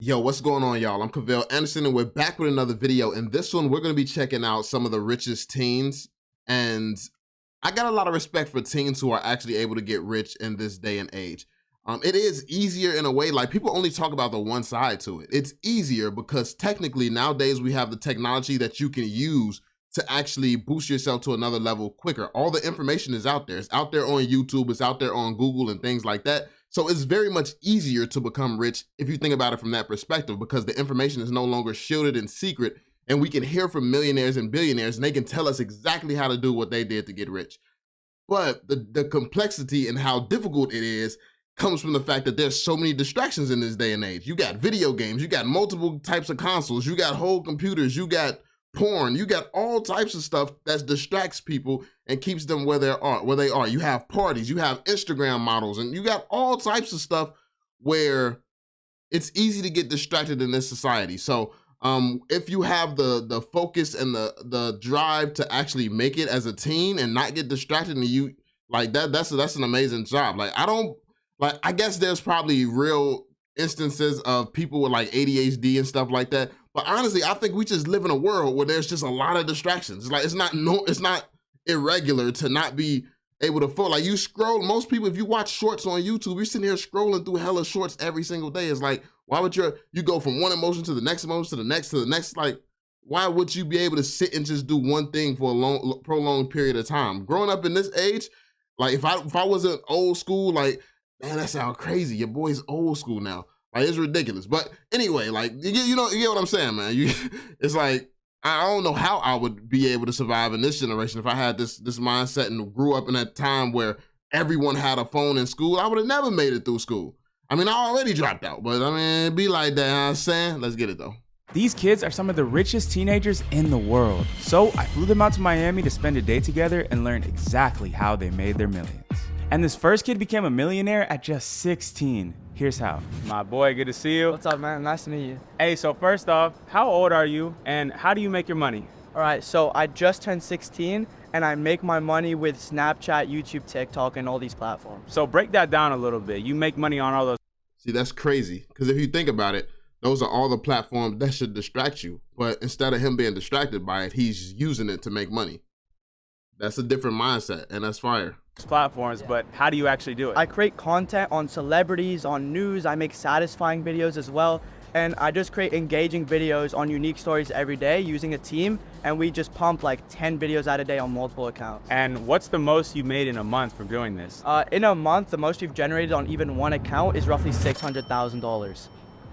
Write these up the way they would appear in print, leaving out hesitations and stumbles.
Yo, what's going on, y'all? I'm Cavell Anderson, and we're back with another video. In this one, we're going to be checking out some of the richest teens, and I got a lot of respect for teens who are actually able to get rich in this day and age. It is easier in a way, like people only talk about the one side to it. It's easier because technically nowadays we have the technology that you can use to actually boost yourself to another level quicker. All the information is out there. It's out there on YouTube, it's out there on Google and things like that. So it's very much easier to become rich if you think about it from that perspective, because the information is no longer shielded and secret, and we can hear from millionaires and billionaires and they can tell us exactly how to do what they did to get rich. But the complexity and how difficult it is comes from the fact that there's so many distractions in this day and age. You got video games, you got multiple types of consoles, you got whole computers, you got porn, you got all types of stuff that distracts people and keeps them where they are. You have parties, you have Instagram models, and you got all types of stuff where it's easy to get distracted in this society. So if you have the focus and the drive to actually make it as a teen and not get distracted, and you like that's an amazing job. I guess there's probably real instances of people with like ADHD and stuff like that. But honestly, I think we just live in a world where there's just a lot of distractions. Like it's not irregular to not be able to focus. Like you scroll, most people, if you watch shorts on YouTube, you're sitting here scrolling through hella shorts every single day. It's like, why would you go from one emotion to the next emotion to the next to the next? Like, why would you be able to sit and just do one thing for a long, prolonged period of time? Growing up in this age, like if I wasn't old school, like, man, that sounds crazy. Your boy's old school now. Like, it's ridiculous. But anyway, like, you get what I'm saying, man. It's like, I don't know how I would be able to survive in this generation if I had this mindset and grew up in a time where everyone had a phone in school. I would have never made it through school. I mean, I already dropped out, but I mean, it'd be like that, you know what I'm saying? Let's get it, though. These kids are some of the richest teenagers in the world. So I flew them out to Miami to spend a day together and learn exactly how they made their millions. And this first kid became a millionaire at just 16. Here's how. My boy, good to see you. What's up, man? Nice to meet you. Hey, so first off, how old are you and how do you make your money? All right, so I just turned 16 and I make my money with Snapchat, YouTube, TikTok, and all these platforms. So break that down a little bit. You make money on all those. See, that's crazy. Because if you think about it, those are all the platforms that should distract you. But instead of him being distracted by it, he's using it to make money. That's a different mindset, and that's fire. Platforms, but how do you actually do it? I create content on celebrities, on news. I make satisfying videos as well. And I just create engaging videos on unique stories every day using a team. And we just pump like 10 videos out a day on multiple accounts. And what's the most you made in a month from doing this? In a month, the most you've generated on even one account is roughly $600,000.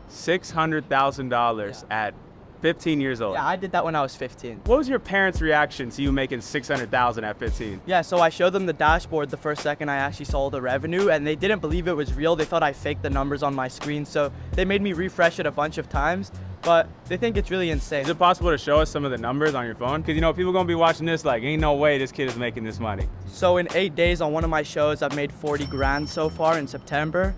$600,000 at 15 years old. Yeah, I did that when I was 15. What was your parents' reaction to you making $600,000 at 15? Yeah, so I showed them the dashboard the first second I actually saw the revenue, and they didn't believe it was real. They thought I faked the numbers on my screen, so they made me refresh it a bunch of times, but they think it's really insane. Is it possible to show us some of the numbers on your phone? Because people gonna be watching this like, ain't no way this kid is making this money. So in 8 days on one of my shows, I've made 40 grand so far in September,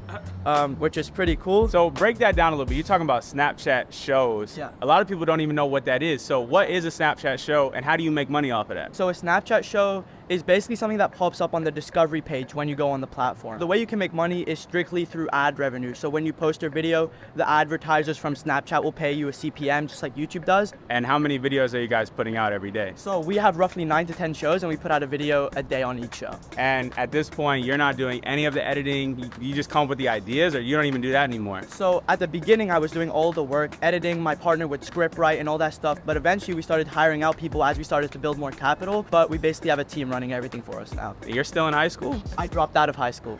which is pretty cool. So break that down a little bit. You're talking about Snapchat shows. Yeah. A lot of people don't even know what that is. So what is a Snapchat show and how do you make money off of that? So a Snapchat show is basically something that pops up on the discovery page when you go on the platform. The way you can make money is strictly through ad revenue. So when you post your video, the advertisers from Snapchat will pay you a CPM just like YouTube does. And how many videos are you guys putting out every day? So we have roughly 9 to 10 shows and we put out a video a day on each show. And at this point, you're not doing any of the editing. You just come up with the ideas, or you don't even do that anymore? So at the beginning, I was doing all the work, editing, my partner would script write and all that stuff. But eventually we started hiring out people as we started to build more capital. But we basically have a team running everything for us now. You're still in high school? I dropped out of high school.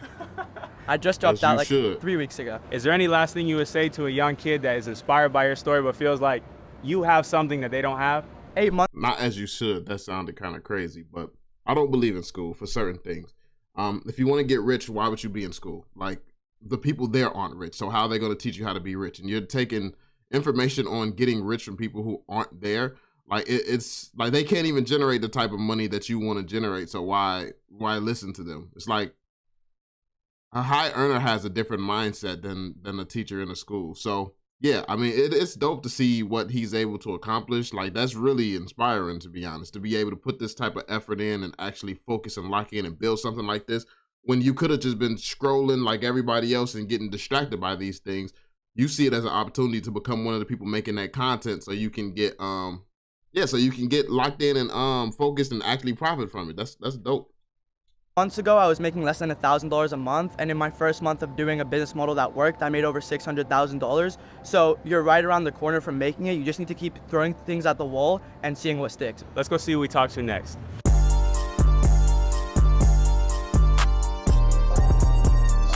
I just dropped out like 3 weeks ago. Is there any last thing you would say to a young kid that is inspired by your story but feels like you have something that they don't have? 8 months. Not as you should. That sounded kind of crazy, but I don't believe in school for certain things. If you want to get rich, why would you be in school? Like, the people there aren't rich, so how are they going to teach you how to be rich? And you're taking information on getting rich from people who aren't there. Like, it's like they can't even generate the type of money that you want to generate, so why listen to them? It's like a high earner has a different mindset than a teacher in a school. So yeah, I mean, it's dope to see what he's able to accomplish. Like, that's really inspiring, to be honest, to be able to put this type of effort in and actually focus and lock in and build something like this when you could have just been scrolling like everybody else and getting distracted by these things. you see it as an opportunity to become one of the people making that content, so you can get so you can get locked in and focused and actually profit from it. That's dope. Months ago, I was making less than $1,000 a month, and in my first month of doing a business model that worked, I made over $600,000. So you're right around the corner from making it. You just need to keep throwing things at the wall and seeing what sticks. Let's go see who we talk to next.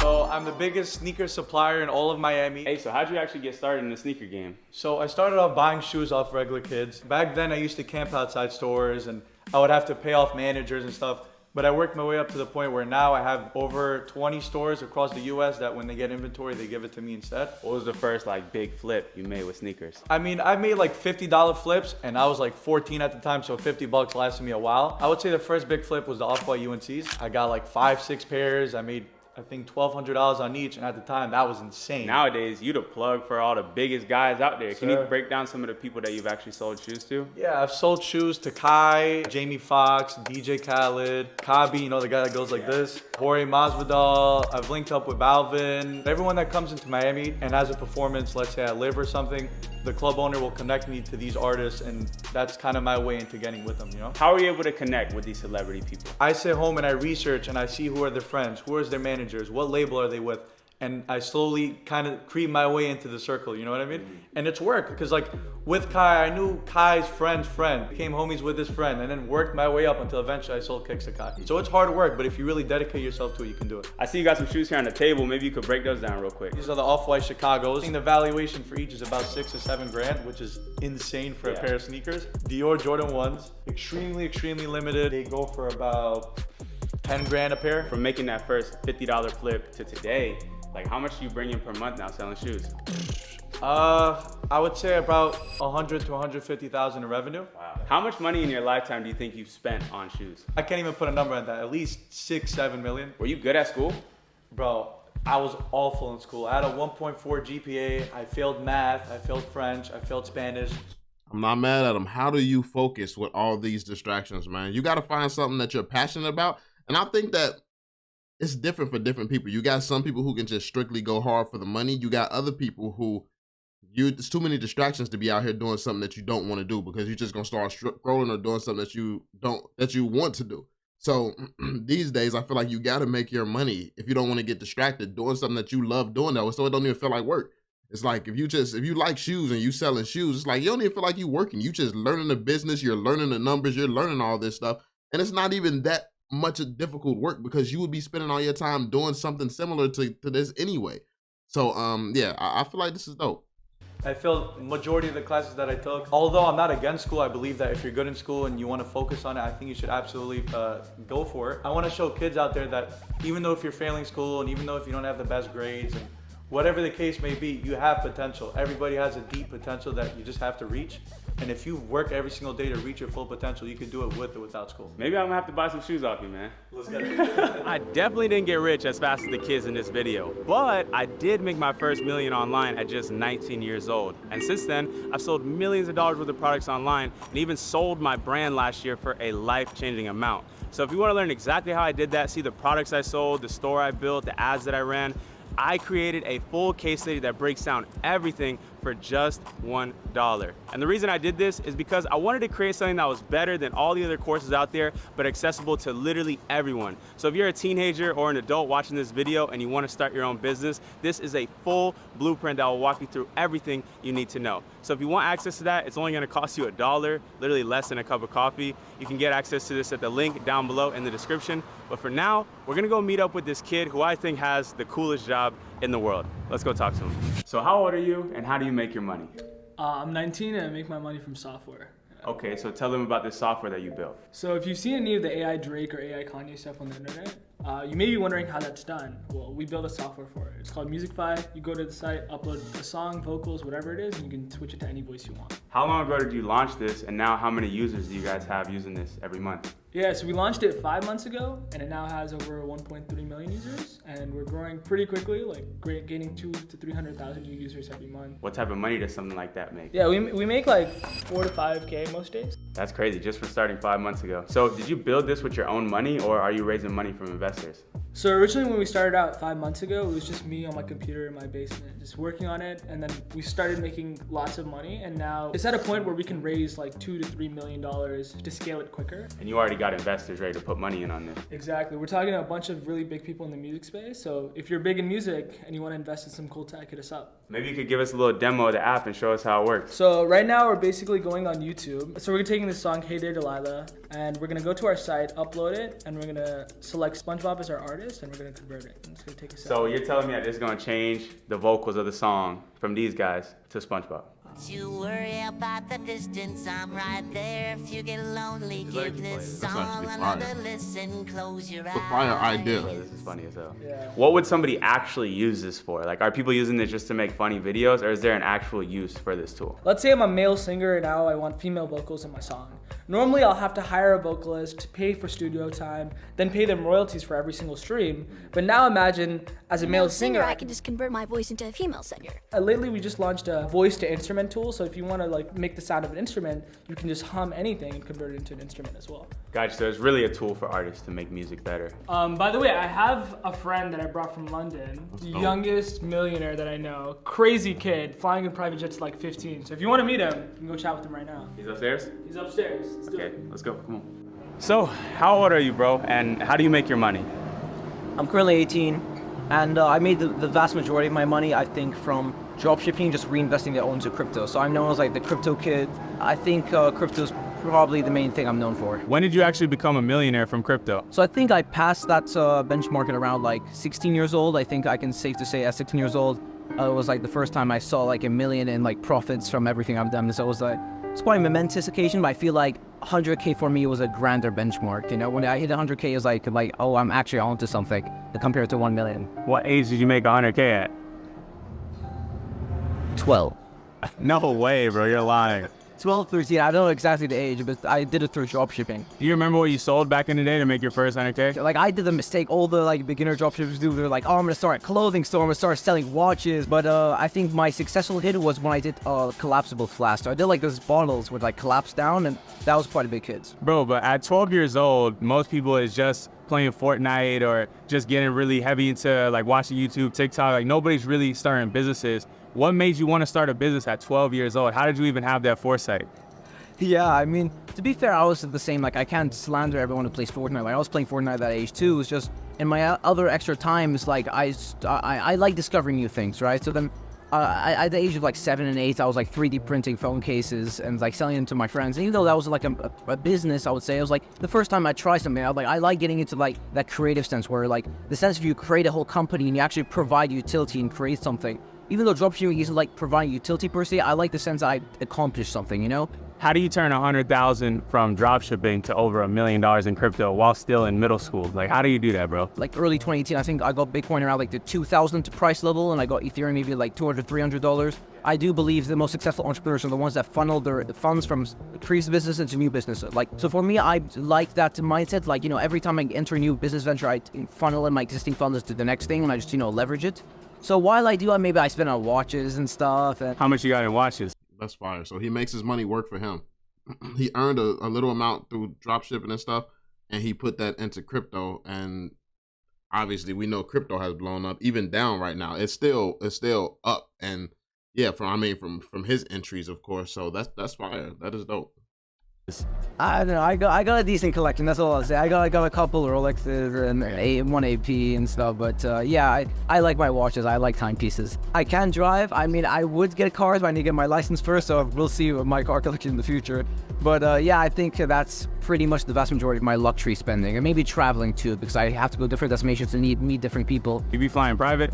So I'm the biggest sneaker supplier in all of Miami. Hey, so how'd you actually get started in the sneaker game? So I started off buying shoes off regular kids. Back then I used to camp outside stores and I would have to pay off managers and stuff. But I worked my way up to the point where now I have over 20 stores across the US that when they get inventory, they give it to me instead. What was the first like big flip you made with sneakers? I mean, I made like $50 flips and I was like 14 at the time, so $50 lasted me a while. I would say the first big flip was the Off-White UNCs. I got like 5-6 pairs. I made, I think, $1,200 on each, and at the time that was insane. Nowadays, you the plug for all the biggest guys out there. Can you Sure. break down some of the people that you've actually sold shoes to? Yeah, I've sold shoes to Kai, Jamie Foxx, DJ Khaled, Kabi, you know, the guy that goes like this, Jorge Masvidal. I've linked up with Alvin. Everyone that comes into Miami and has a performance, let's say at Live or something, the club owner will connect me to these artists, and that's kind of my way into getting with them, you know? How are you able to connect with these celebrity people? I sit home and I research and I see who are their friends, who is their managers, what label are they with, and I slowly kind of creep my way into the circle, you know what I mean? And it's work, because like with Kai, I knew Kai's friend's friend, became homies with his friend, and then worked my way up until eventually I sold kicks to Kai. So it's hard work, but if you really dedicate yourself to it, you can do it. I see you got some shoes here on the table. Maybe you could break those down real quick. These are the Off-White Chicago's. I think the valuation for each is about $6 or $7 grand, which is insane for a pair of sneakers. Dior Jordan 1s, extremely, extremely limited. They go for about 10 grand a pair. From making that first $50 flip to today, like how much do you bring in per month now selling shoes? I would say about 100 to 150,000 in revenue. Wow. How much money in your lifetime do you think you've spent on shoes? I can't even put a number on that. At least 6-7 million. Were you good at school? Bro, I was awful in school. I had a 1.4 GPA. I failed math. I failed French. I failed Spanish. I'm not mad at him. How do you focus with all these distractions, man? You got to find something that you're passionate about. And I think that it's different for different people. You got some people who can just strictly go hard for the money. You got other people who it's too many distractions to be out here doing something that you don't want to do, because you're just gonna start scrolling or doing something that you want to do. So these days, I feel like you got to make your money if you don't want to get distracted doing something that you love doing, though, so it don't even feel like work. It's like if you like shoes and you selling shoes, it's like you don't even feel like you working. You just learning the business, you're learning the numbers, you're learning all this stuff, and it's not even that much of difficult work, because you would be spending all your time doing something similar to this anyway. So yeah, I feel like this is dope. I failed majority of the classes that I took. Although I'm not against school, I believe that if you're good in school and you want to focus on it, I think you should absolutely go for it. I want to show kids out there that even though if you're failing school and even though if you don't have the best grades and whatever the case may be, you have potential. Everybody has a deep potential that you just have to reach. And if you work every single day to reach your full potential, you can do it with or without school. Maybe I'm gonna have to buy some shoes off you, man. Let's get it. I definitely didn't get rich as fast as the kids in this video, but I did make my first million online at just 19 years old. And since then, I've sold millions of dollars worth of products online and even sold my brand last year for a life-changing amount. So if you wanna learn exactly how I did that, see the products I sold, the store I built, the ads that I ran, I created a full case study that breaks down everything for just $1. And the reason I did this is because I wanted to create something that was better than all the other courses out there, but accessible to literally everyone. So if you're a teenager or an adult watching this video and you want to start your own business, this is a full blueprint that will walk you through everything you need to know. So if you want access to that, it's only going to cost you $1, literally less than a cup of coffee. You can get access to this at the link down below in the description. But for now, we're going to go meet up with this kid who I think has the coolest job in the world. Let's go talk to him. So how old are you and how do you make your money? I'm 19 and I make my money from software. Okay, so tell them about this software that you built. So if you've seen any of the AI Drake or AI Kanye stuff on the internet, you may be wondering how that's done. Well, we built a software for it. It's called Musicify. You go to the site, upload the song, vocals, whatever it is, and you can switch it to any voice you want. How long ago did you launch this, and now how many users do you guys have using this every month? Yeah, so we launched it 5 months ago, and it now has over 1.3 million users, and we're growing pretty quickly, like gaining 200,000 to 300,000 new users every month. What type of money does something like that make? Yeah, we make like 4 to 5K most days. That's crazy, just for starting 5 months ago. So did you build this with your own money, or are you raising money from investors? So originally when we started out 5 months ago, it was just me on my computer in my basement, just working on it, and then we started making lots of money, and now it's at a point where we can raise like $2 to $3 million to scale it quicker. And you already got investors ready to put money in on this. Exactly. We're talking to a bunch of really big people in the music space, so if you're big in music and you want to invest in some cool tech, hit us up. Maybe you could give us a little demo of the app and show us how it works. So right now we're basically going on YouTube. So we're taking this song, Hey There Delilah, and we're gonna go to our site, upload it, and we're gonna select SpongeBob as our artist, and we're gonna convert it. It's gonna take a second. So you're telling me that this is gonna change the vocals of the song from these guys to SpongeBob? Don't you worry about the distance, I'm right there. If you get lonely, give this song another listen, close your eyes. The fire idea. Bro, this is funny as hell. Yeah. What would somebody actually use this for? Like, are people using this just to make funny videos, or is there an actual use for this tool? Let's say I'm a male singer and now I want female vocals in my song. Normally I'll have to hire a vocalist, pay for studio time, then pay them royalties for every single stream. But now imagine, as a male singer, I can just convert my voice into a female singer. Lately we just launched a voice to instrument tool, so if you want to like make the sound of an instrument, you can just hum anything and convert it into an instrument as well. Gotcha, so it's really a tool for artists to make music better. By the way, I have a friend that I brought from London, the youngest millionaire that I know. Crazy kid, flying in private jets at like 15. So if you want to meet him, you can go chat with him right now. He's upstairs? He's upstairs. Let's do Okay, it. let's go, come on. So, how old are you, bro? And how do you make your money? I'm currently 18, and I made the vast majority of my money, I think, from dropshipping, just reinvesting it into crypto. So I'm known as like the crypto kid. I think crypto's probably the main thing I'm known for. When did you actually become a millionaire from crypto? So I think I passed that benchmark at around like 16 years old. I think I can safe to say at 16 years old, it was like the first time I saw like $1 million in like profits from everything I've done. So it was like, it's quite a momentous occasion, but I feel like 100K for me was a grander benchmark. You know, when I hit 100K, it was like, oh, I'm actually onto something compared to 1 million. What age did you make 100K at? 12. No way, bro, you're lying. 12, 13, I don't know exactly the age, but I did it through dropshipping. Do you remember what you sold back in the day to make your first 100K? Like, I did the mistake all the like beginner dropshippers do. They're like, oh, I'm gonna start a clothing store, I'm gonna start selling watches. But I think my successful hit was when I did collapsible flask. So I did like those bottles would like collapse down, and that was quite a big hit. Bro, but at 12 years old, most people is just playing Fortnite or just getting really heavy into like watching YouTube, TikTok. Like, nobody's really starting businesses. What made you want to start a business at 12 years old? How did you even have that foresight? Yeah, I mean, to be fair, I was the same. Like, I can't slander everyone who plays Fortnite. Like, I was playing Fortnite at that age too. It's just in my other extra times, like I like discovering new things, right? So then, at the age of like 7 and 8, I was like 3D printing phone cases and like selling them to my friends. And even though that was like a business, I would say, it was like the first time I tried something. I like getting into like that creative sense, where like the sense of you create a whole company and you actually provide utility and create something. Even though dropshipping isn't like providing utility per se, I like the sense that I accomplished something, you know? How do you turn 100,000 from dropshipping to over $1 million in crypto while still in middle school? Like, how do you do that, bro? Like early 2018, I think I got Bitcoin around like the 2,000 price level, and I got Ethereum maybe like $200, $300. I do believe the most successful entrepreneurs are the ones that funnel their funds from previous business into new business. Like, so for me, I like that mindset. Like, you know, every time I enter a new business venture, I funnel in my existing funds to the next thing, and I just, you know, leverage it. So while I do, maybe I spend on watches and stuff. And How much you got in watches? That's fire. So he makes his money work for him. He earned a little amount through drop shipping and stuff, and he put that into crypto. And obviously, we know crypto has blown up, even down right now. It's still up. And yeah, from his entries, of course. So that's fire. That is dope. I don't know. I got a decent collection. That's all I'll say. I got a couple Rolexes and one AP and stuff. But yeah, I like my watches. I like timepieces. I can drive. I mean, I would get cars, but I need to get my license first. So we'll see with my car collection in the future. But yeah, I think that's pretty much the vast majority of my luxury spending, and maybe traveling too, because I have to go to different destinations and meet different people. You be flying private?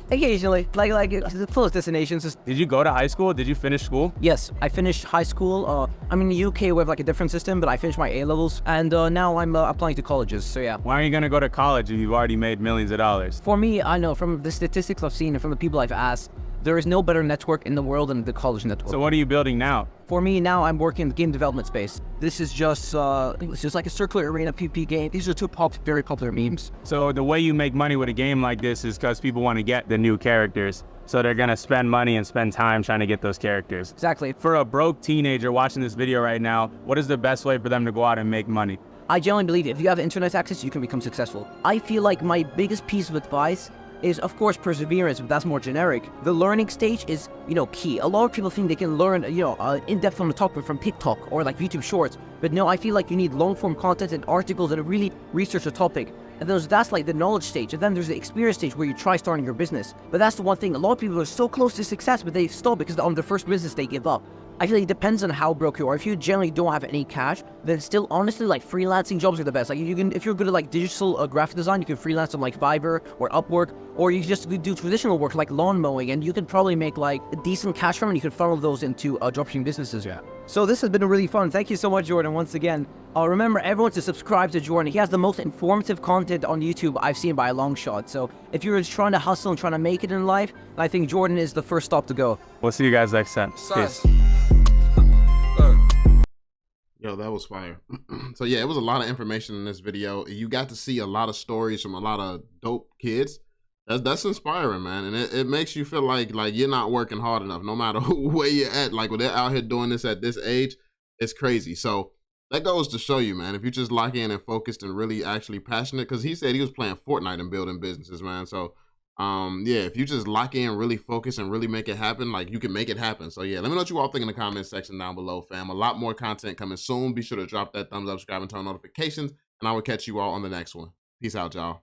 Occasionally, like the close destinations. Did you go to high school? Did you finish school? Yes, I finished high school. I'm in the UK, we have like a different system, but I finished my A-levels, and now I'm applying to colleges, so yeah. Why are you gonna go to college if you've already made millions of dollars? For me, I know from the statistics I've seen and from the people I've asked, There is no better network in the world than the college network. So what are you building now? For me now, I'm working in the game development space. This is just it's just like a circular arena PvP game. These are two very popular memes. So the way you make money with a game like this is because people want to get the new characters. So they're gonna spend money and spend time trying to get those characters. Exactly. For a broke teenager watching this video right now, what is the best way for them to go out and make money? I genuinely believe if you have internet access, you can become successful. I feel like my biggest piece of advice is, of course, perseverance, but that's more generic. The learning stage is, key. A lot of people think they can learn, in-depth on the topic from TikTok or like YouTube Shorts. But no, I feel like you need long-form content and articles that really research the topic. And that's like the knowledge stage. And then there's the experience stage where you try starting your business. But that's the one thing. A lot of people are so close to success, but they stop because on their first business, they give up. I feel like it depends on how broke you are. If you generally don't have any cash, then still, honestly, like freelancing jobs are the best. Like if you're good at like digital graphic design, you can freelance on like Fiverr or Upwork, or you can just do traditional work like lawn mowing, and you can probably make like a decent cash from it. And you can funnel those into dropshipping businesses. Yeah. So this has been really fun. Thank you so much, Jordan, once again. Remember everyone to subscribe to Jordan. He has the most informative content on YouTube I've seen by a long shot. So if you're just trying to hustle and trying to make it in life, I think Jordan is the first stop to go. We'll see you guys next time. Peace. Yo, that was fire. So yeah, it was a lot of information in this video. You got to see a lot of stories from a lot of dope kids. That's inspiring, man. And it makes you feel like you're not working hard enough, no matter where you're at. Like when they're out here doing this at this age, it's crazy. So that goes to show you, man, if you just lock in and focused and really actually passionate, because he said he was playing Fortnite and building businesses, man. So yeah, if you just lock in, really focus, and really make it happen, like you can make it happen. So yeah, let me know what you all think in the comment section down below, fam. A lot more content coming soon. Be sure to drop that thumbs up, subscribe, and turn on notifications, and I will catch you all on the next one. Peace out, y'all.